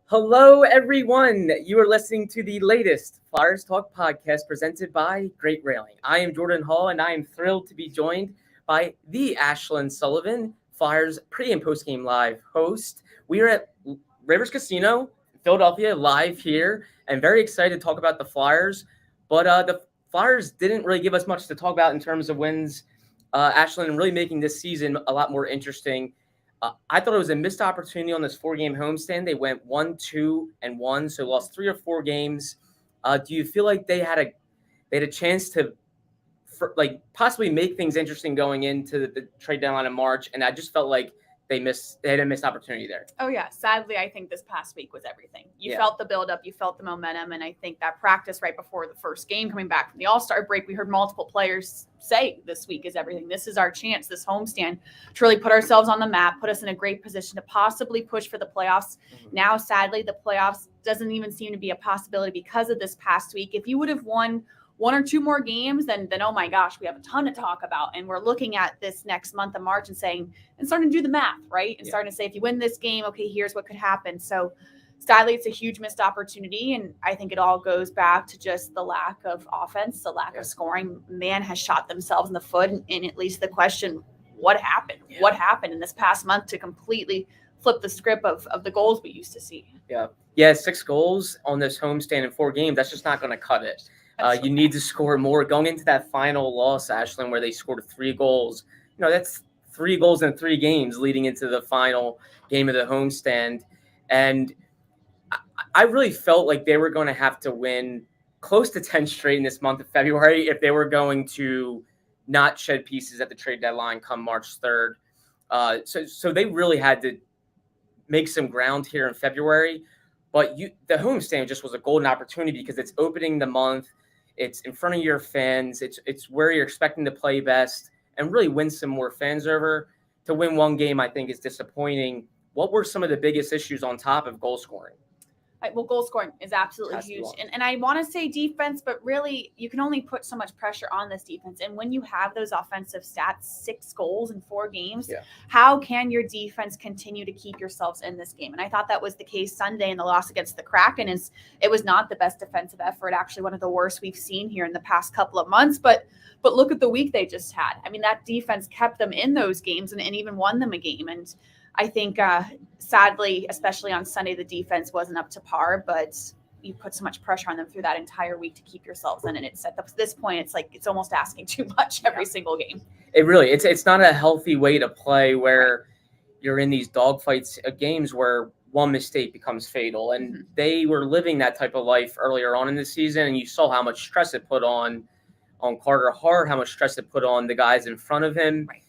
Hello, everyone. You are listening to the latest Flyers Talk podcast presented by Great Railing. I am Jordan Hall, and I am thrilled to be joined by the Ashlyn Sullivan, Flyers pre- and post-game live host. We are at Rivers Casino, Philadelphia, live here, and very excited to talk about the Flyers. But the Flyers didn't really give us much to talk about in terms of wins. Ashlyn really making this season a lot more interesting. I thought it was a missed opportunity on this four-game homestand. They went 1-2-1, so lost 3 or 4 games. Do you feel like they had a chance to possibly make things interesting going into the trade deadline in March? And I just felt like they had a missed opportunity there. Oh, yeah. Sadly, I think this past week was everything. You Yeah. felt the buildup, you felt the momentum, and I think that practice right before the first game coming back from the All-Star break, we heard multiple players say this week is everything. This is our chance, this homestand, to really put ourselves on the map, put us in a great position to possibly push for the playoffs. Mm-hmm. Now, sadly, the playoffs doesn't even seem to be a possibility because of this past week. If you would have won 1 or 2 more games, then oh my gosh, we have a ton to talk about. And we're looking at this next month of March and starting to do the math, right? And starting to say, if you win this game, okay, here's what could happen. So sadly, it's a huge missed opportunity. And I think it all goes back to just the lack of offense, the lack of scoring. Man has shot themselves in the foot. And at least the question, what happened? Yeah. What happened in this past month to completely flip the script of the goals we used to see? Yeah, 6 goals on this homestand in 4 games. That's just not going to cut it. You need to score more. Going into that final loss, Ashlyn, where they scored 3 goals, that's 3 goals in 3 games leading into the final game of the homestand. And I really felt like they were going to have to win close to 10 straight in this month of February if they were going to not shed pieces at the trade deadline come March 3rd. So they really had to make some ground here in February. But the homestand just was a golden opportunity because it's opening the month. It's in front of your fans. It's where you're expecting to play best and really win some more fans over. To win 1 game, I think, is disappointing. What were some of the biggest issues on top of goal scoring? Well, goal scoring is absolutely huge. And I want to say defense, but really you can only put so much pressure on this defense. And when you have those offensive stats, 6 goals in 4 games, how can your defense continue to keep yourselves in this game? And I thought that was the case Sunday in the loss against the Kraken. It was not the best defensive effort, actually one of the worst we've seen here in the past couple of months. But look at the week they just had. I mean, that defense kept them in those games and even won them a game. And I think, sadly, especially on Sunday, the defense wasn't up to par, but you put so much pressure on them through that entire week to keep yourselves in. And it's at this point, it's like it's almost asking too much every single game. It really, it's not a healthy way to play where you're in these dogfights games where one mistake becomes fatal. And they were living that type of life earlier on in the season, and you saw how much stress it put on Carter Hart, how much stress it put on the guys in front of him. Right.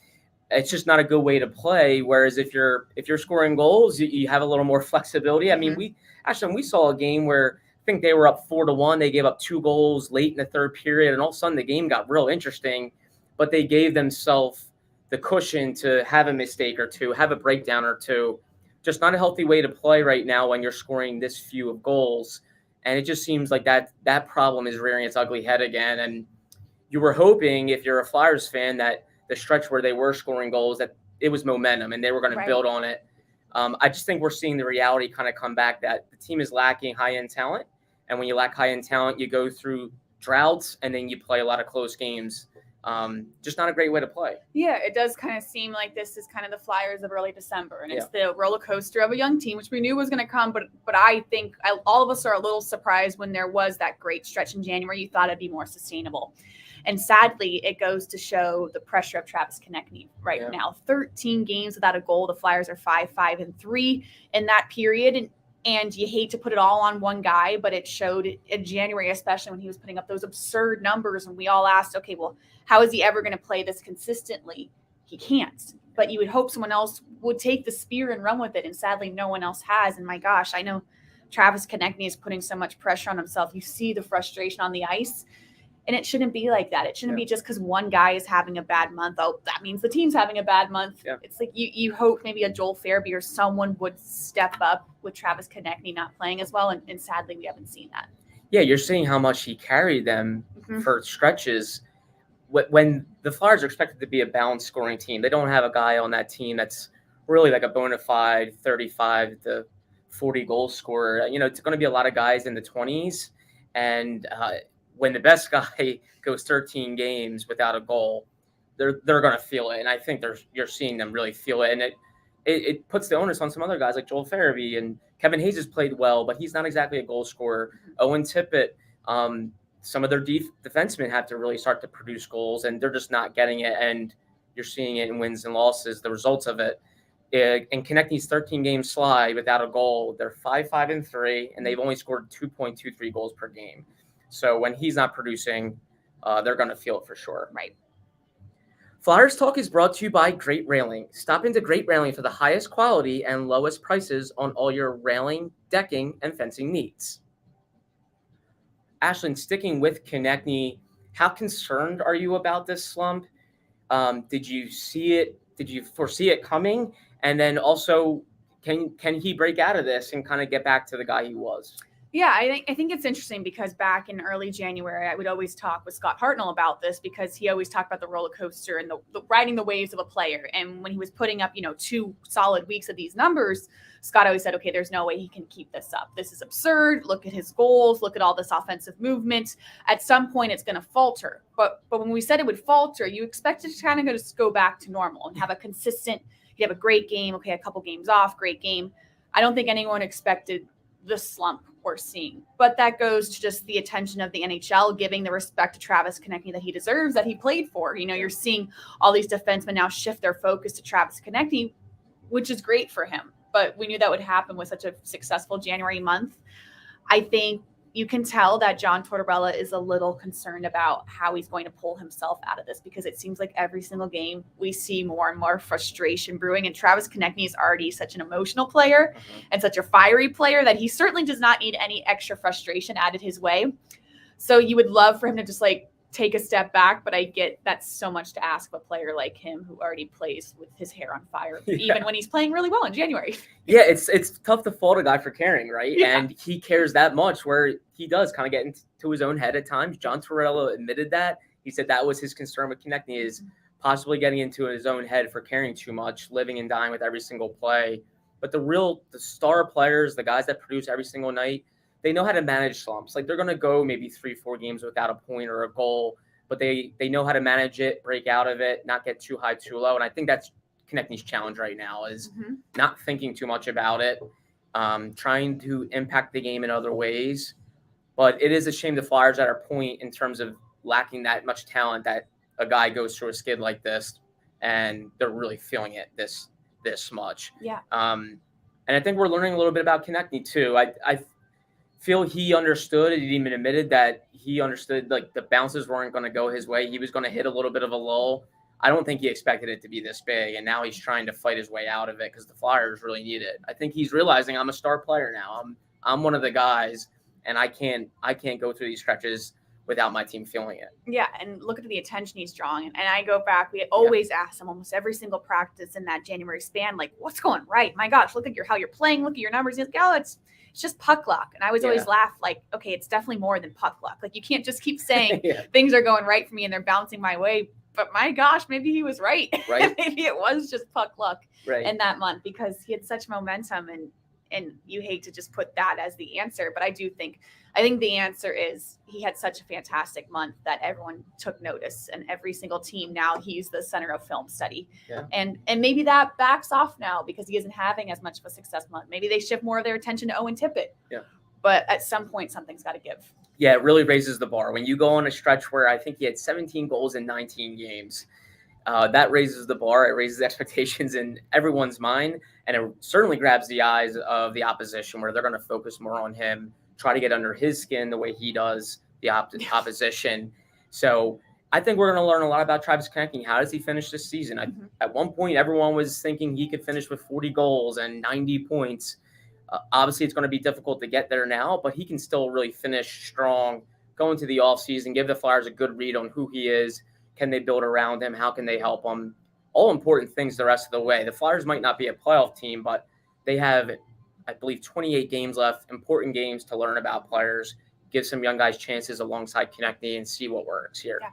It's just not a good way to play. Whereas if you're scoring goals, you have a little more flexibility. I mean, we saw a game where I think they were up 4-1. They gave up 2 goals late in the third period, and all of a sudden the game got real interesting. But they gave themselves the cushion to have a mistake or two, have a breakdown or two. Just not a healthy way to play right now when you're scoring this few of goals. And it just seems like that problem is rearing its ugly head again. And you were hoping, if you're a Flyers fan, that the stretch where they were scoring goals, that it was momentum and they were going to build on it. I just think we're seeing the reality kind of come back that the team is lacking high-end talent. And when you lack high-end talent, you go through droughts and then you play a lot of close games. Just not a great way to play. Yeah, it does kind of seem like this is kind of the Flyers of early December. And it's the roller coaster of a young team, which we knew was going to come. But I think all of us are a little surprised when there was that great stretch in January. You thought it'd be more sustainable. And sadly, it goes to show the pressure of Travis Konecny right now. 13 games without a goal. The Flyers are 5-5-3 in that period. And you hate to put it all on one guy, but it showed in January, especially when he was putting up those absurd numbers. And we all asked, okay, well, how is he ever going to play this consistently? He can't. But you would hope someone else would take the spear and run with it. And sadly, no one else has. And my gosh, I know Travis Konecny is putting so much pressure on himself. You see the frustration on the ice. And it shouldn't be like that. It shouldn't be just because one guy is having a bad month. Oh, that means the team's having a bad month. Yeah. It's like you hope maybe a Joel Farabee or someone would step up with Travis Konecny not playing as well. And sadly, we haven't seen that. Yeah, you're seeing how much he carried them for stretches. When the Flyers are expected to be a balanced scoring team, they don't have a guy on that team that's really like a bona fide 35 to 40 goal scorer. It's going to be a lot of guys in the 20s. And when the best guy goes 13 games without a goal, they're going to feel it. And I think you're seeing them really feel it. And it puts the onus on some other guys like Joel Farabee, and Kevin Hayes has played well, but he's not exactly a goal scorer. Owen Tippett, some of their defensemen have to really start to produce goals, and they're just not getting it. And you're seeing it in wins and losses, the results of it. In Konecny's 13-game slide without a goal, they're 5-5-3, and they've only scored 2.23 goals per game. So when he's not producing, they're going to feel it for sure. Right. Flyers Talk is brought to you by Great Railing. Stop into Great Railing for the highest quality and lowest prices on all your railing, decking, and fencing needs. Ashlyn, sticking with Konecny, how concerned are you about this slump? Did you see it? Did you foresee it coming? And then also, can he break out of this and kind of get back to the guy he was? Yeah, I think it's interesting because back in early January, I would always talk with Scott Hartnell about this because he always talked about the roller coaster and the riding the waves of a player. And when he was putting up, 2 solid weeks of these numbers, Scott always said, okay, there's no way he can keep this up. This is absurd. Look at his goals. Look at all this offensive movement. At some point, it's going to falter. But when we said it would falter, you expect it to kind of just go back to normal and have a consistent, you have a great game. Okay, a couple games off, great game. I don't think anyone expected the slump we're seeing, but that goes to just the attention of the NHL, giving the respect to Travis Konecny that he deserves, that he played for. You're seeing all these defensemen now shift their focus to Travis Konecny, which is great for him. But we knew that would happen with such a successful January month. I think you can tell that John Tortorella is a little concerned about how he's going to pull himself out of this, because it seems like every single game we see more and more frustration brewing. And Travis Konecny is already such an emotional player and such a fiery player that he certainly does not need any extra frustration added his way. So you would love for him to just take a step back, but I get that's so much to ask of a player like him who already plays with his hair on fire, even when he's playing really well in January. Yeah, it's tough to fault a guy for caring, right? Yeah. And he cares that much, where he does kind of get into his own head at times. John Tortorella admitted that. He said that was his concern with Konecny, is possibly getting into his own head for caring too much, living and dying with every single play. But the star players, the guys that produce every single night, they know how to manage slumps. They're going to go maybe 3-4 games without a point or a goal, but they know how to manage it, break out of it, not get too high, too low. And I think that's Konecny's challenge right now, is not thinking too much about it, trying to impact the game in other ways. But it is a shame the Flyers are at a point in terms of lacking that much talent that a guy goes through a skid like this and they're really feeling it this much. Yeah. And I think we're learning a little bit about Konecny too. I feel he understood, he even admitted that he understood the bounces weren't going to go his way. He was going to hit a little bit of a lull. I don't think he expected it to be this big, and now he's trying to fight his way out of it because the Flyers really need it. I think he's realizing I'm a star player now. I'm one of the guys, and I can't go through these stretches without my team feeling it. Yeah, and look at the attention he's drawing. And I go back, we always ask him almost every single practice in that January span, what's going right? My gosh, look at how you're playing, look at your numbers. He's like, oh, it's just puck luck. And I was always laugh okay, it's definitely more than puck luck. You can't just keep saying things are going right for me and they're bouncing my way. But my gosh, maybe he was right. Maybe it was just puck luck in that month, because he had such momentum, and you hate to just put that as the answer. But I think the answer is he had such a fantastic month that everyone took notice, and every single team now, he's the center of film study. Yeah. And maybe that backs off now because he isn't having as much of a success month. Maybe they shift more of their attention to Owen Tippett. Yeah. But at some point, something's got to give. Yeah, it really raises the bar. When you go on a stretch where I think he had 17 goals in 19 games, that raises the bar. It raises expectations in everyone's mind, and it certainly grabs the eyes of the opposition, where they're going to focus more on him, try to get under his skin the way he does the opposition. So I think we're going to learn a lot about Travis Konecny. How does he finish this season? At one point, everyone was thinking he could finish with 40 goals and 90 points. Obviously, it's going to be difficult to get there now, but he can still really finish strong, go into the offseason, give the Flyers a good read on who he is. Can they build around him? How can they help him? All important things the rest of the way. The Flyers might not be a playoff team, but they have, I believe, 28 games left, important games to learn about players, give some young guys chances alongside Konecny, and see what works here. Yeah.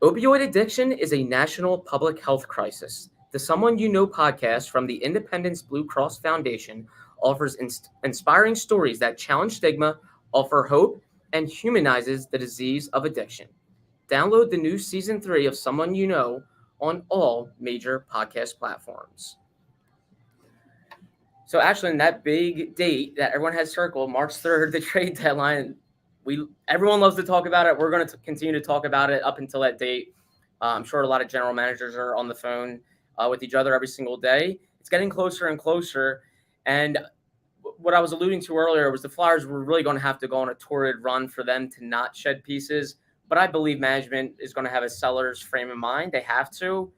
Opioid addiction is a national public health crisis. The Someone You Know podcast from the Independence Blue Cross Foundation offers inspiring stories that challenge stigma, offer hope, and humanizes the disease of addiction. Download the new season 3 of Someone You Know on all major podcast platforms. So, Ashlyn, that big date that everyone has circled, March 3rd, the trade deadline, everyone loves to talk about it. We're going to continue to talk about it up until that date. I'm sure a lot of general managers are on the phone with each other every single day. It's getting closer and closer. And what I was alluding to earlier was the Flyers were really going to have to go on a torrid run for them to not shed pieces. But I believe management is going to have a seller's frame of mind. They have to.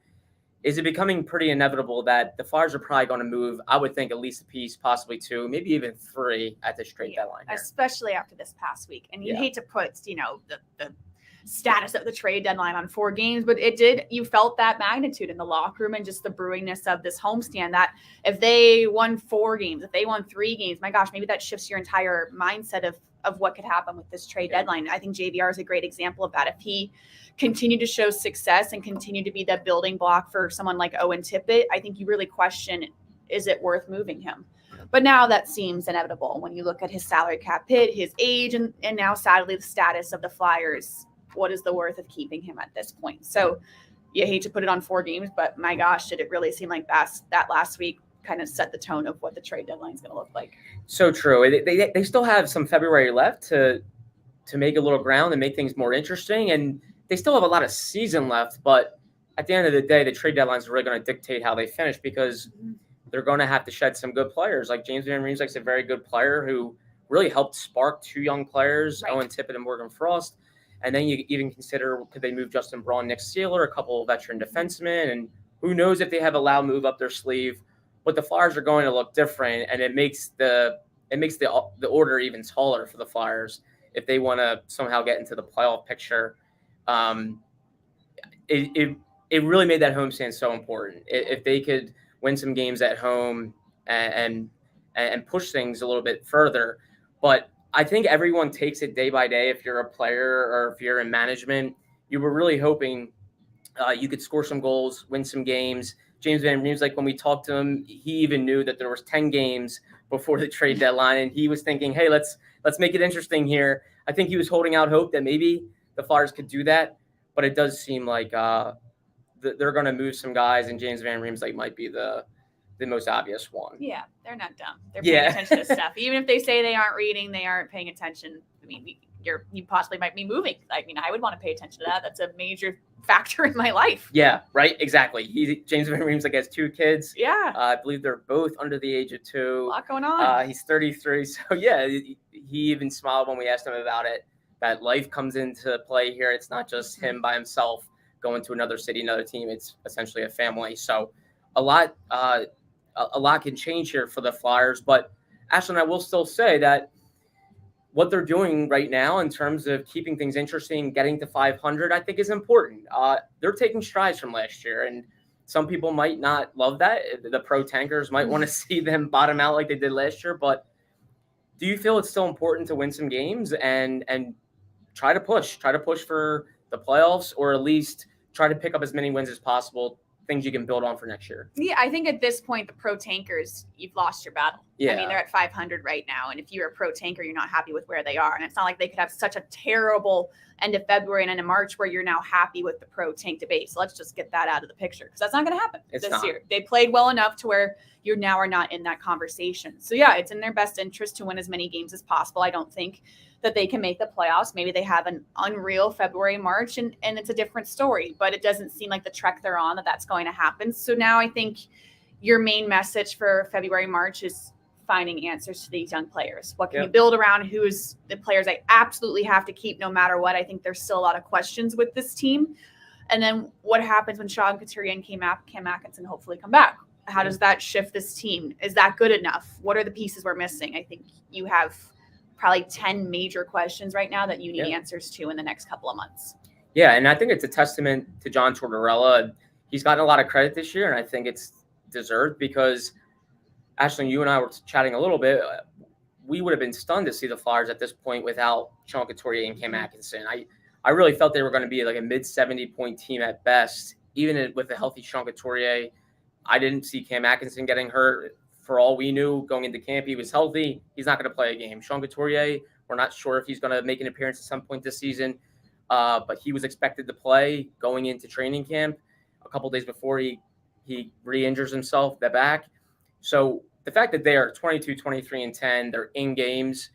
Is it becoming pretty inevitable that the Flyers are probably going to move, I would think, at least a piece, possibly 2, maybe even 3 at this trade deadline here? Especially after this past week. And you hate to put, the status of the trade deadline on 4 games, but you felt that magnitude in the locker room and just the brewingness of this homestand, that if they won 4 games, if they won 3 games, my gosh, maybe that shifts your entire mindset of what could happen with this trade deadline. I think JVR is a great example of that. If he continued to show success and continue to be the building block for someone like Owen Tippett, I think you really question, is it worth moving him? But now that seems inevitable when you look at his salary cap hit, his age, and now sadly the status of the Flyers. What is the worth of keeping him at this point? So you hate to put it on 4 games, but my gosh, did it really seem like that last week kind of set the tone of what the trade deadline is going to look like? So true. They still have some February left to make a little ground and make things more interesting, and they still have a lot of season left. But at the end of the day, the trade deadline is really going to dictate how they finish, because they're going to have to shed some good players. Like James Van Riemsdyk's a very good player who really helped spark 2 young players, right. Owen Tippett and Morgan Frost. And then you even consider, could they move Justin Braun, Nick Seeler, a couple of veteran defensemen, and who knows if they have a loud move up their sleeve. But the Flyers are going to look different, and it makes the order even taller for the Flyers if they want to somehow get into the playoff picture. It really made that homestand so important. If they could win some games at home and push things a little bit further. But I think everyone takes it day by day. If you're a player or if you're in management, you were really hoping you could score some goals, win some games. James Van Riemsdyk, when we talked to him, he even knew that there was 10 games before the trade deadline, and he was thinking, hey, let's make it interesting here. I think he was holding out hope that maybe the Flyers could do that, but it does seem like they're going to move some guys, and James Van Riemsdyk might be the most obvious one. Yeah, they're not dumb. They're paying attention to stuff. Even if they say they aren't reading, they aren't paying attention. I mean, you possibly might be moving. I mean, I would want to pay attention to that. That's a major factor in my life. Yeah, right. Exactly. James Van Riemsdyk has 2 kids. Yeah. I believe they're both under the age of 2. A lot going on. He's 33. So yeah, he even smiled when we asked him about it, that life comes into play here. It's not just him by himself going to another city, another team. It's essentially a family. So a lot can change here for the Flyers. But Ashlyn, I will still say that what they're doing right now in terms of keeping things interesting, getting to 500, I think is important. They're taking strides from last year, and some people might not love that. The pro tankers might want to see them bottom out like they did last year. But do you feel it's still important to win some games and try to push for the playoffs, or at least try to pick up as many wins as possible, things you can build on for next year? Yeah, I think at this point, the pro tankers, you've lost your battle. Yeah. I mean, they're at 500 right now. And if you're a pro tanker, you're not happy with where they are. And it's not like they could have such a terrible end of February and end of March where you're now happy with the pro tank debate. So let's just get that out of the picture, because that's not going to happen this year. They played well enough to where you now are not in that conversation. So yeah, it's in their best interest to win as many games as possible. I don't think that they can make the playoffs. Maybe they have an unreal February, March, and it's a different story, but it doesn't seem like the trek they're on that's going to happen. So now I think your main message for February, March is finding answers to these young players. What can you build around? Who's the players I absolutely have to keep no matter what? I think there's still a lot of questions with this team. And then what happens when Sean Couturier and Cam Atkinson hopefully come back? How does that shift this team? Is that good enough? What are the pieces we're missing? I think you have probably 10 major questions right now that you need answers to in the next couple of months. Yeah, and I think it's a testament to John Tortorella. He's gotten a lot of credit this year, and I think it's deserved, because Ashlyn, you and I were chatting a little bit. We would have been stunned to see the Flyers at this point without Sean Couturier and Cam Atkinson. I really felt they were going to be like a mid-70-point team at best, even with a healthy Sean Couturier. I didn't see Cam Atkinson getting hurt for all we knew going into camp, he was healthy. He's not going to play a game. Sean Couturier, we're not sure if he's going to make an appearance at some point this season, but he was expected to play going into training camp. A couple days before he re-injures himself, the back. So the fact that they are 22, 23, and 10, they're in games,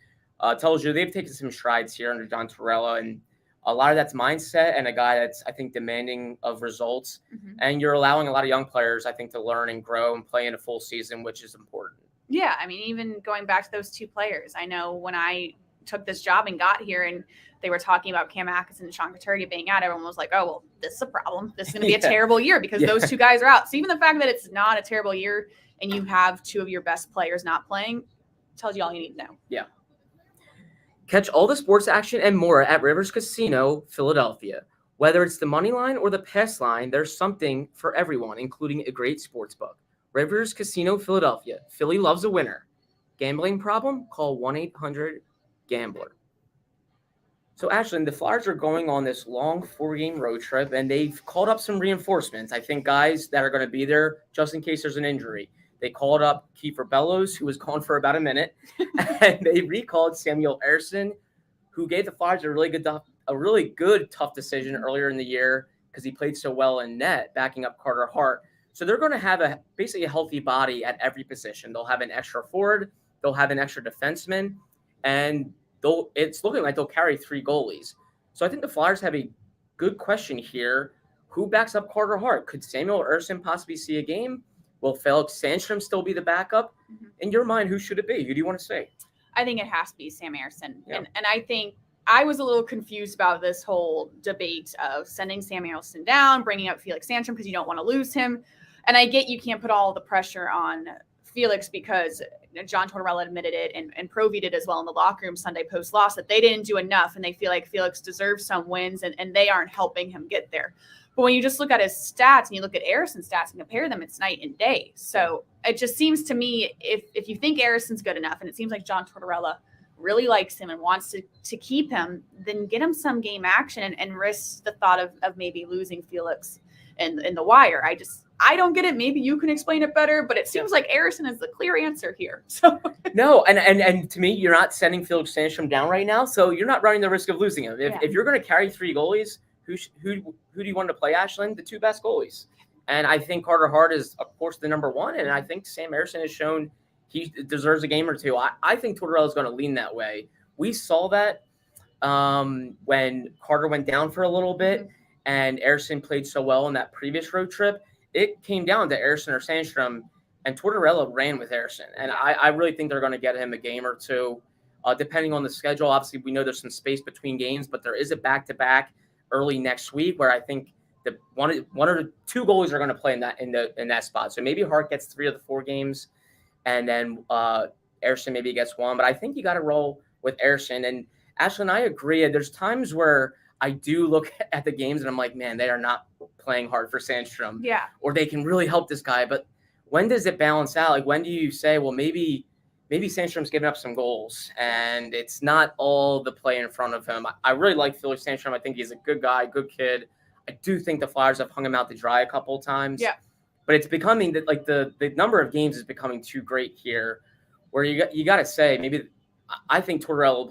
tells you they've taken some strides here under John Tortorella, and a lot of that's mindset and a guy that's, I think, demanding of results. Mm-hmm. And you're allowing a lot of young players, I think, to learn and grow and play in a full season, which is important. Yeah, I mean, even going back to those two players, I know when I took this job and got here and they were talking about Cam Atkinson and Sean Couturier being out, everyone was like, oh, well, this is a problem. This is going to be a terrible year because those two guys are out. So even the fact that it's not a terrible year and you have two of your best players not playing tells you all you need to know. Yeah. Catch all the sports action and more at Rivers Casino, Philadelphia. Whether it's the money line or the pass line, there's something for everyone, including a great sports book. Rivers Casino, Philadelphia. Philly loves a winner. Gambling problem? Call 1-800-GAMBLER. So, Ashlyn, the Flyers are going on this long 4-game road trip, and they've called up some reinforcements. I think guys that are going to be there just in case there's an injury. They called up Kiefer Bellows, who was gone for about a minute, and they recalled Samuel Ersson, who gave the Flyers a really good tough decision earlier in the year because he played so well in net, backing up Carter Hart. So they're going to have basically a healthy body at every position. They'll have an extra forward, they'll have an extra defenseman, and it's looking like they'll carry 3 goalies. So I think the Flyers have a good question here. Who backs up Carter Hart? Could Samuel Ersson possibly see a game? Will Felix Sandstrom still be the backup? Mm-hmm. In your mind, who should it be? Who do you want to say? I think it has to be Sam Ersson. Yeah. And I think I was a little confused about this whole debate of sending Sam Ersson down, bringing up Felix Sandstrom because you don't want to lose him. And I get you can't put all the pressure on Felix because John Tortorella admitted it and Provy did as well in the locker room Sunday post-loss that they didn't do enough and they feel like Felix deserves some wins and they aren't helping him get there. But when you just look at his stats and you look at Ersson's stats and compare them, it's night and day. So it just seems to me if you think Ersson's good enough and it seems like John Tortorella really likes him and wants to keep him, then get him some game action and risk the thought of maybe losing Felix in the wire. I don't get it. Maybe you can explain it better, but it seems like Ersson is the clear answer here. So no, and to me, you're not sending Felix Sandstrom down right now, so you're not running the risk of losing him. If you're going to carry 3 goalies, who do you want to play, Ashlyn? The 2 best goalies. And I think Carter Hart is, of course, the number 1, and I think Sam Ersson has shown he deserves a game or 2. I think Tortorella is going to lean that way. We saw that when Carter went down for a little bit, and Ersson played so well in that previous road trip. It came down to Ersson or Sandstrom, and Tortorella ran with Ersson. And I really think they're going to get him a game or 2, depending on the schedule. Obviously, we know there's some space between games, but there is a back-to-back early next week where I think the one or 2 goalies are going to play in that spot. So maybe Hart gets 3 of the 4 games, and then Ersson maybe gets 1. But I think you got to roll with Ersson. And Ashlyn, I agree. There's times where I do look at the games and I'm like, man, they are not playing hard for Sandstrom. Yeah. Or they can really help this guy. But when does it balance out? Like, when do you say, well, maybe Sandstrom's giving up some goals and it's not all the play in front of him? I really like Felix Sandstrom. I think he's a good guy, good kid. I do think the Flyers have hung him out to dry a couple of times. Yeah. But it's becoming that, like, the number of games is becoming too great here, where you got to say, maybe I think Tortorella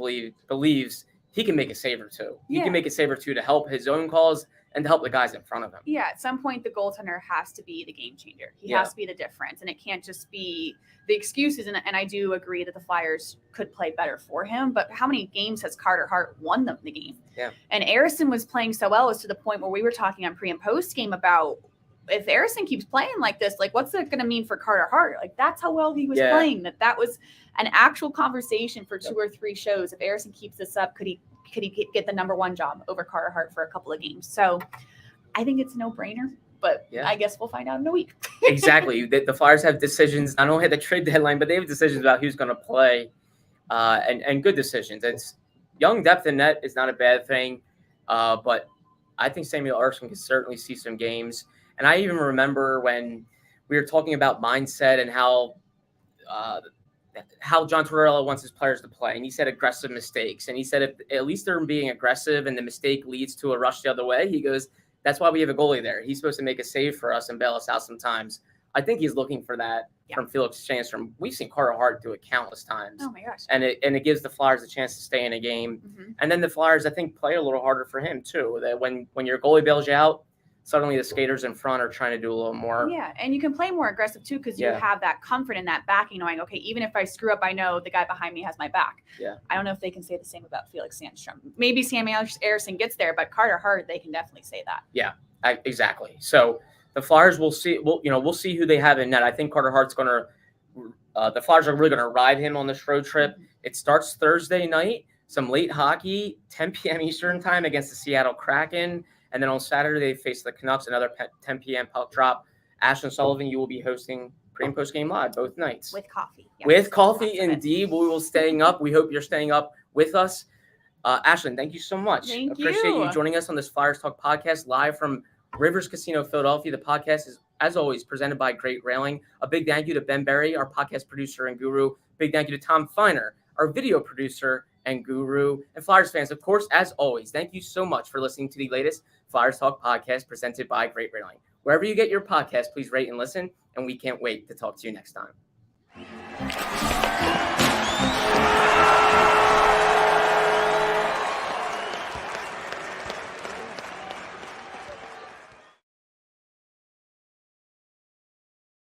believes he can make a save or 2. He can make a save or 2 to help his own calls and to help the guys in front of him. Yeah, at some point, the goaltender has to be the game changer. He has to be the difference, and it can't just be the excuses. And I do agree that the Flyers could play better for him, but how many games has Carter Hart won them the game? Yeah. And Ersson was playing so well as to the point where we were talking on pre- and post-game about if Ersson keeps playing like this, like, what's it going to mean for Carter Hart? Like, that's how well he was playing. That was an actual conversation for 2 or 3 shows. If Ersson keeps this up, could he get the number 1 job over Carter Hart for a couple of games? So I think it's a no-brainer, but I guess we'll find out in a week. Exactly. The Flyers have decisions, not only at the trade deadline, but they have decisions about who's going to play, and good decisions. It's young depth in net is not a bad thing, but I think Samuel Ersson can certainly see some games. And I even remember when we were talking about mindset and how John Tortorella wants his players to play. And he said aggressive mistakes. And he said if at least they're being aggressive and the mistake leads to a rush the other way, he goes, that's why we have a goalie there. He's supposed to make a save for us and bail us out sometimes. I think he's looking for that from Felix Sandstrom. We've seen Carter Hart do it countless times. Oh my gosh. And it gives the Flyers a chance to stay in a game. Mm-hmm. And then the Flyers, I think, play a little harder for him too. That when your goalie bails you out, suddenly the skaters in front are trying to do a little more. Yeah, and you can play more aggressive too because you have that comfort in that backing, knowing, okay, even if I screw up, I know the guy behind me has my back. Yeah. I don't know if they can say the same about Felix Sandstrom. Maybe Sam Ersson gets there, but Carter Hart, they can definitely say that. Yeah, exactly. So the Flyers will see. We'll see who they have in net. I think Carter Hart's going to. The Flyers are really going to ride him on this road trip. Mm-hmm. It starts Thursday night. Some late hockey, 10 p.m. Eastern time against the Seattle Kraken. And then on Saturday, they face the Canucks, another 10 p.m. puck drop. Ashlyn Sullivan, you will be hosting pre- and post-game live both nights. With coffee. Yes. With coffee, indeed. We will staying up. We hope you're staying up with us. Ashlyn, thank you so much. Appreciate you joining us on this Flyers Talk podcast live from Rivers Casino, Philadelphia. The podcast is, as always, presented by Great Railing. A big thank you to Ben Berry, our podcast producer and guru. Big thank you to Tom Feiner, our video producer and guru. And Flyers fans, of course, as always, thank you so much for listening to the latest Flyers Talk podcast presented by Great Railing. Wherever you get your podcast, please rate and listen, and we can't wait to talk to you next time.